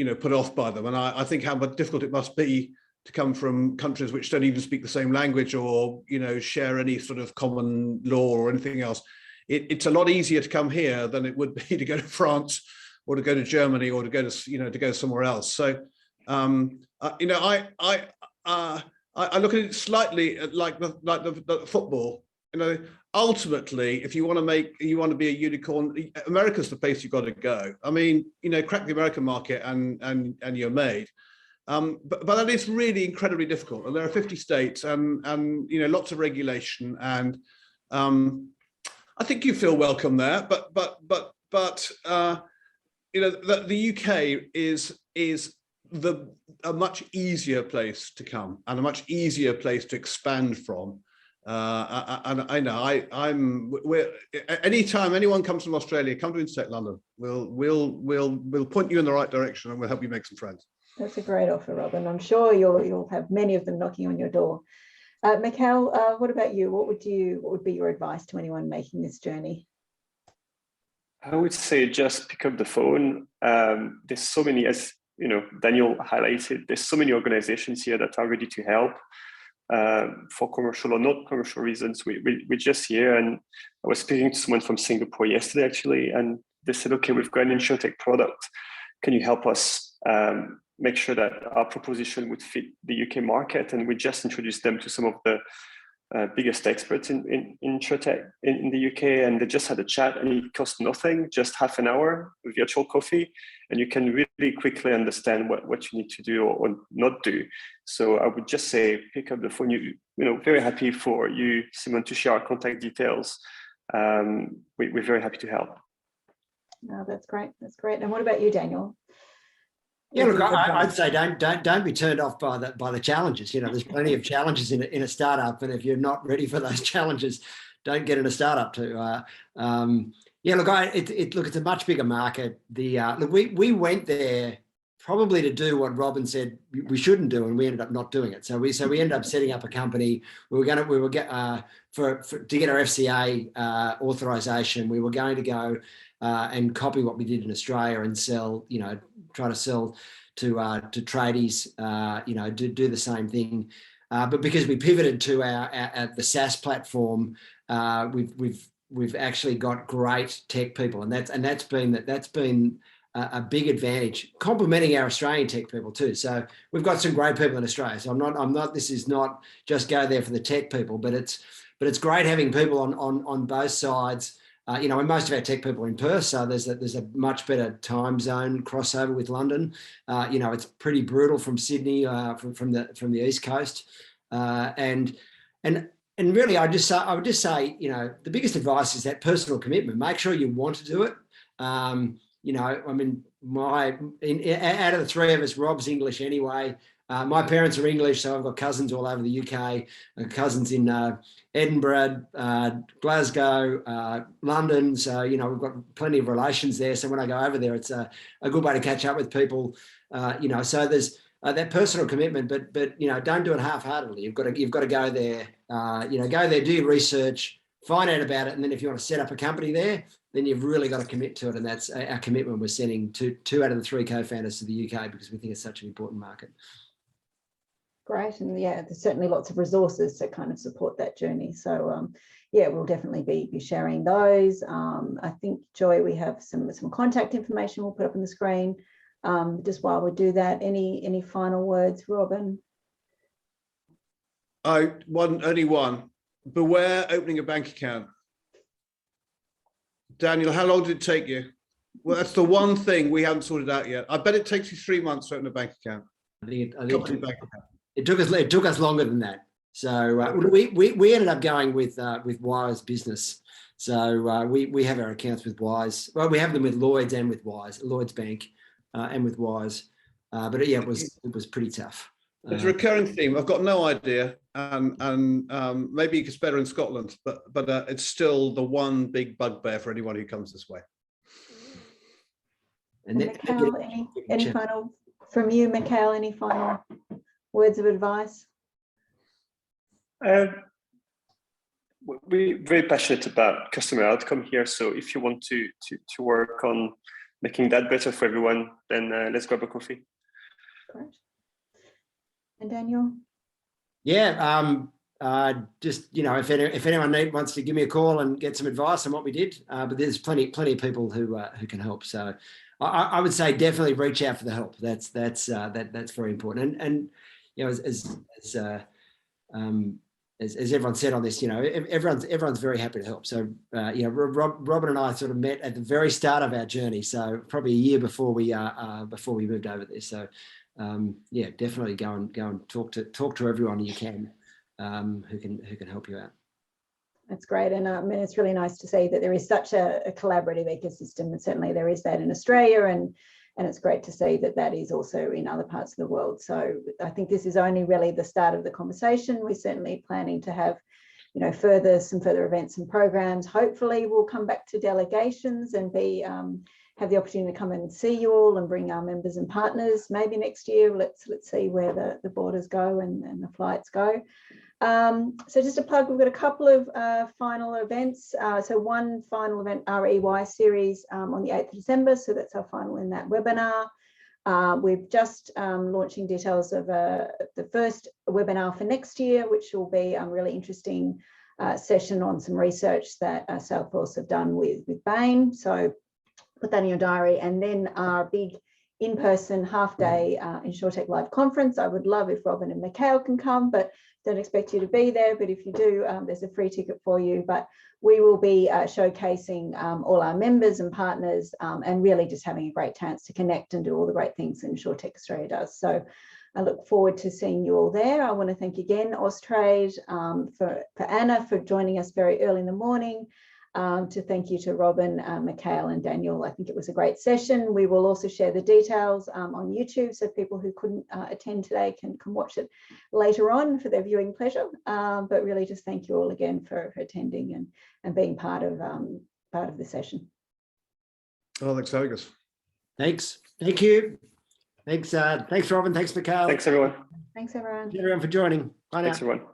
know, put off by them. And I think how difficult it must be to come from countries which don't even speak the same language or, you know, share any sort of common law or anything else. It's a lot easier to come here than it would be to go to France or to go to Germany or to go to, you know, to go somewhere else. So, you know, I look at it slightly like the football. You know, ultimately, if you want to be a unicorn, America's the place you've got to go. I mean, you know, crack the American market and you're made. But that is really incredibly difficult. And there are 50 states and you know, lots of regulation. And I think you feel welcome there. But you know, the UK is a much easier place to come and a much easier place to expand from. And I know anytime anyone comes from Australia, come to Intertek London. We'll point you in the right direction and we'll help you make some friends. That's a great offer, Robin. I'm sure you'll have many of them knocking on your door. Mickael, what about you? What would be your advice to anyone making this journey? I would say just pick up the phone. There's so many, as you know, Daniel highlighted, there's so many organizations here that are ready to help for commercial or not commercial reasons. We're just here, and I was speaking to someone from Singapore yesterday, actually, and they said, okay, we've got an Insurtech product. Can you help us make sure that our proposition would fit the UK market? And we just introduced them to some of the biggest experts in Insurtech in the UK, and they just had a chat, and it cost nothing, just half an hour of virtual coffee, and you can really quickly understand what you need to do or not do. So I would just say pick up the phone. You know, very happy for you, Simon, to share our contact details. We're very happy to help. No, that's great. That's great. And what about you, Daniel? Yeah, look, I'd say don't be turned off by the challenges. You know, there's plenty of challenges in a startup, and if you're not ready for those challenges, don't get in a startup too. Yeah, look, it's a much bigger market. Look, we went there probably to do what Robin said we shouldn't do, and we ended up not doing it. So we ended up setting up a company. To get our FCA authorization. We were going to go and copy what we did in Australia and sell, you know, try to sell to tradies, you know, do the same thing. But because we pivoted to the SaaS platform, we've actually got great tech people, and that's been a big advantage, complementing our Australian tech people too. So we've got some great people in Australia. So I'm not. This is not just go there for the tech people, but it's great having people on both sides. You know, and most of our tech people are in Perth, so there's a much better time zone crossover with London. You know, it's pretty brutal from Sydney, from the East Coast, and really, I would just say, you know, the biggest advice is that personal commitment. Make sure you want to do it. You know, I mean, out of the three of us, Rob's English anyway. My parents are English, so I've got cousins all over the UK, cousins in Edinburgh, Glasgow, London. So, you know, we've got plenty of relations there. So when I go over there, it's a good way to catch up with people, you know, so there's that personal commitment, but, you know, don't do it half-heartedly. You've got to go there, you know, go there, do your research, find out about it. And then if you want to set up a company there, then you've really got to commit to it. And that's our commitment. We're sending two out of the three co-founders to the UK because we think it's such an important market. Great. And yeah, there's certainly lots of resources to kind of support that journey. So yeah, we'll definitely be sharing those. I think, Joy, we have some contact information we'll put up on the screen. Just while we do that, any final words, Robin? Only one. Beware opening a bank account. Daniel, how long did it take you? Well, that's the one thing we haven't sorted out yet. I bet it takes you 3 months to open a bank account. I think it took us longer than that. So we ended up going with Wise Business. So we have our accounts with Wise. Well, we have them with Lloyd's and with Wise, Lloyd's Bank, and with Wise. But yeah, it was pretty tough. It's a recurring theme. I've got no idea, and maybe it's better in Scotland, but it's still the one big bugbear for anyone who comes this way. And Mickael, any final from you, Mickael? Any final words of advice? We're very passionate about customer outcome here. So if you want to work on making that better for everyone, then let's grab a coffee. Great. And Daniel? Yeah, just, if anyone wants to give me a call and get some advice on what we did, but there's plenty of people who can help. So I would say definitely reach out for the help. That's very important. And as everyone said on this, everyone's very happy to help. So Robin and I sort of met at the very start of our journey. So probably a year before we moved over there. So yeah, definitely go and talk to everyone you can who can help you out. That's great, and I mean, it's really nice to see that there is such a collaborative ecosystem, and certainly there is that in Australia, and it's great to see that is also in other parts of the world. So I think this is only really the start of the conversation. We're certainly planning to have, some further events and programs. Hopefully, we'll come back to delegations and have the opportunity to come and see you all and bring our members and partners maybe next year. Let's see where the borders go and the flights go. So just a plug, we've got a couple of final events. So one final event, our EY series on the 8th of December. So that's our final in that webinar. We're just launching details of the first webinar for next year, which will be a really interesting session on some research that Salesforce have done with Bain. So put that in your diary. And then our big in-person half-day Insurtech Live conference. I would love if Robin and Mickael can come, but don't expect you to be there. But if you do, there's a free ticket for you. But we will be showcasing all our members and partners and really just having a great chance to connect and do all the great things that Insurtech Australia does. So I look forward to seeing you all there. I want to thank again Austrade, for Anna for joining us very early in the morning. To thank you to Robin, Mickael and Daniel. I think it was a great session. We will also share the details on YouTube, so people who couldn't attend today can watch it later on for their viewing pleasure. But really just thank you all again for attending and being part of the session. Oh, thanks for having us. Thanks. Thank you. Thanks, Robin. Thanks, Mickael. Thanks, everyone. Thanks, everyone. Thanks, everyone, for joining. Bye now. Thanks, everyone.